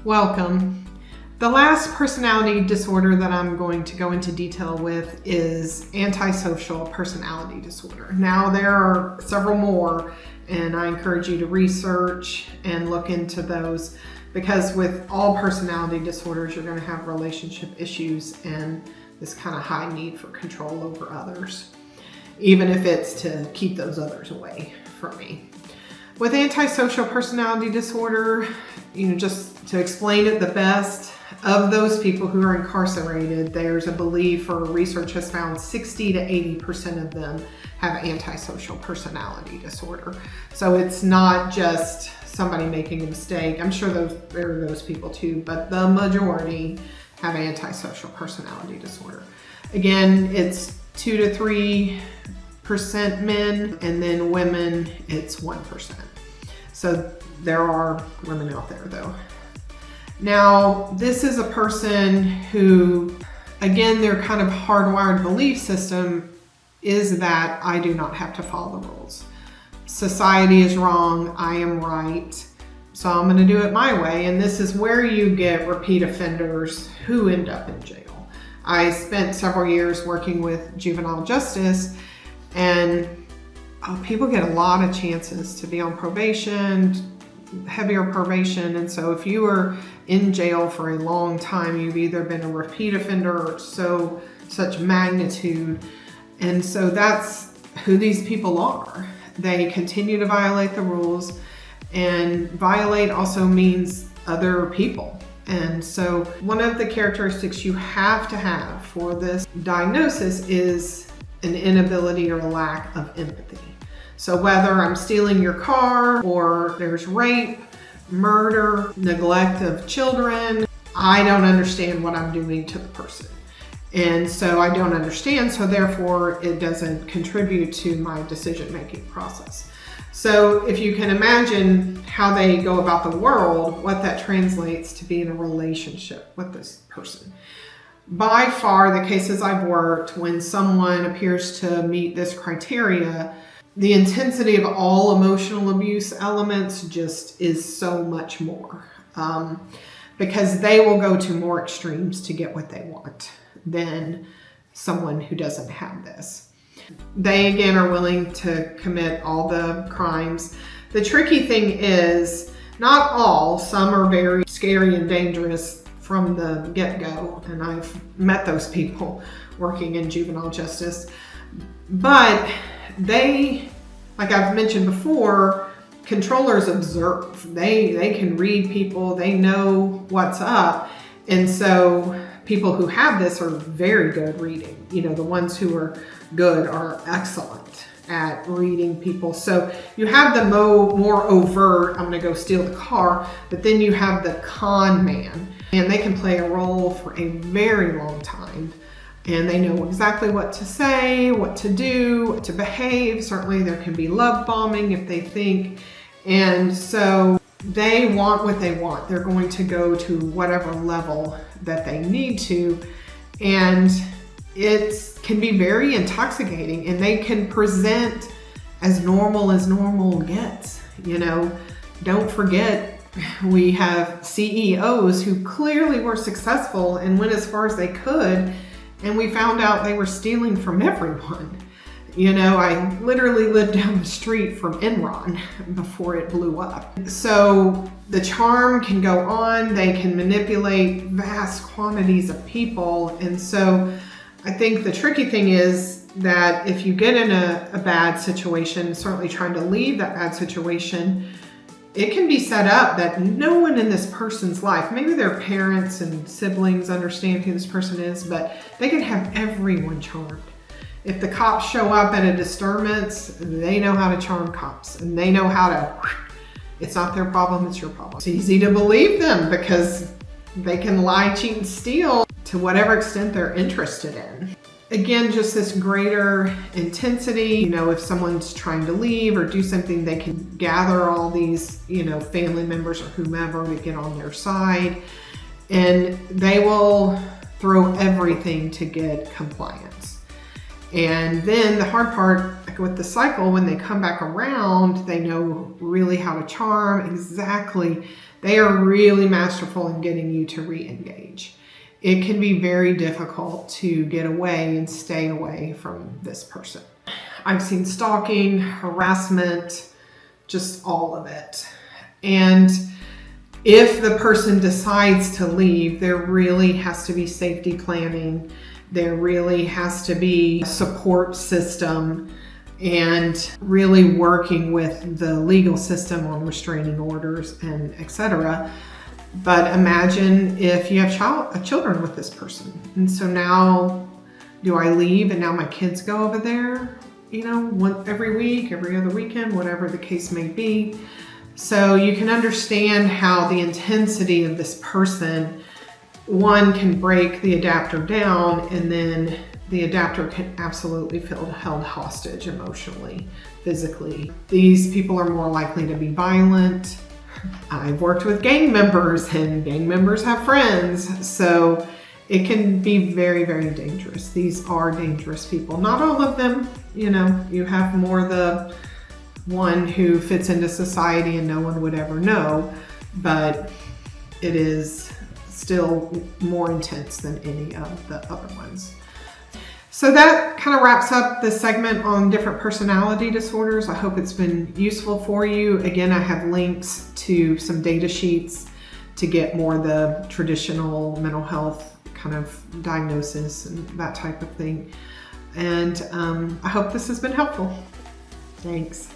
Welcome. The last personality disorder that I'm going to go into detail with is antisocial personality disorder. Now, there are several more, and I encourage you to research and look into those, because with all personality disorders, you're going to have relationship issues and this kind of high need for control over others, even if it's to keep those others away from me. With antisocial personality disorder, just to explain it the best, of those people who are incarcerated, there's a belief, or research has found 60 to 80% of them have antisocial personality disorder. So it's not just somebody making a mistake. I'm sure there are those people too, but the majority have antisocial personality disorder. Again, it's 2 to 3% men, and then women, it's 1%. So there are women out there though. Now, this is a person who, again, their kind of hardwired belief system is that I do not have to follow the rules. Society is wrong, I am right, so I'm going to do it my way. And this is where you get repeat offenders who end up in jail. I spent several years working with juvenile justice, and people get a lot of chances to be on probation, heavier probation. And so if you are in jail for a long time, you've either been a repeat offender or such magnitude. And so that's who these people are. They continue to violate the rules, and violate also means other people. And so one of the characteristics you have to have for this diagnosis is an inability or a lack of empathy. So whether I'm stealing your car, or there's rape, murder, neglect of children, I don't understand what I'm doing to the person. And so I don't understand, so therefore it doesn't contribute to my decision-making process. So if you can imagine how they go about the world, what that translates to be in a relationship with this person. By far, the cases I've worked, when someone appears to meet this criteria, the intensity of all emotional abuse elements just is so much more, because they will go to more extremes to get what they want than someone who doesn't have this. They, again, are willing to commit all the crimes. The tricky thing is, not all, some are very scary and dangerous from the get-go, and I've met those people working in juvenile justice. But they, like I've mentioned before, controllers observe. They can read people, they know what's up. And so people who have this are very good reading. The ones who are good are excellent at reading people. So you have the more overt, I'm gonna go steal the car, but then you have the con man, and they can play a role for a very long time. And they know exactly what to say, what to do, what to behave. Certainly there can be love bombing if they think. And so they want what they want. They're going to go to whatever level that they need to. And it can be very intoxicating, and they can present as normal gets. Don't forget, we have CEOs who clearly were successful and went as far as they could, and we found out they were stealing from everyone. I literally lived down the street from Enron before it blew up. So the charm can go on. They can manipulate vast quantities of people. And so I think the tricky thing is that if you get in a bad situation, certainly trying to leave that bad situation, it can be set up that no one in this person's life, maybe their parents and siblings understand who this person is, but they can have everyone charmed. If the cops show up at a disturbance, they know how to charm cops, and they know how to, it's not their problem, it's your problem. It's easy to believe them because they can lie, cheat, and steal to whatever extent they're interested in. Again, just this greater intensity. If someone's trying to leave or do something, they can gather all these, family members or whomever to get on their side. And they will throw everything to get compliance. And then the hard part, like with the cycle, when they come back around, they know really how to charm, exactly they are really masterful in getting you to re-engage. It can be very difficult to get away and stay away from this person. I've seen stalking, harassment, just all of it. And if the person decides to leave, there really has to be safety planning. There really has to be a support system and really working with the legal system on restraining orders and etc. But imagine if you have children with this person. And so now, do I leave and now my kids go over there, every week, every other weekend, whatever the case may be. So you can understand how the intensity of this person, one, can break the adapter down, and then the adapter can absolutely feel held hostage emotionally, physically. These people are more likely to be violent. I've worked with gang members, and gang members have friends, so it can be very, very dangerous. These are dangerous people. Not all of them, you have more the one who fits into society and no one would ever know, but it is still more intense than any of the other ones. So that kind of wraps up this segment on different personality disorders. I hope it's been useful for you. Again, I have links to some data sheets to get more the traditional mental health kind of diagnosis and that type of thing. And I hope this has been helpful. Thanks.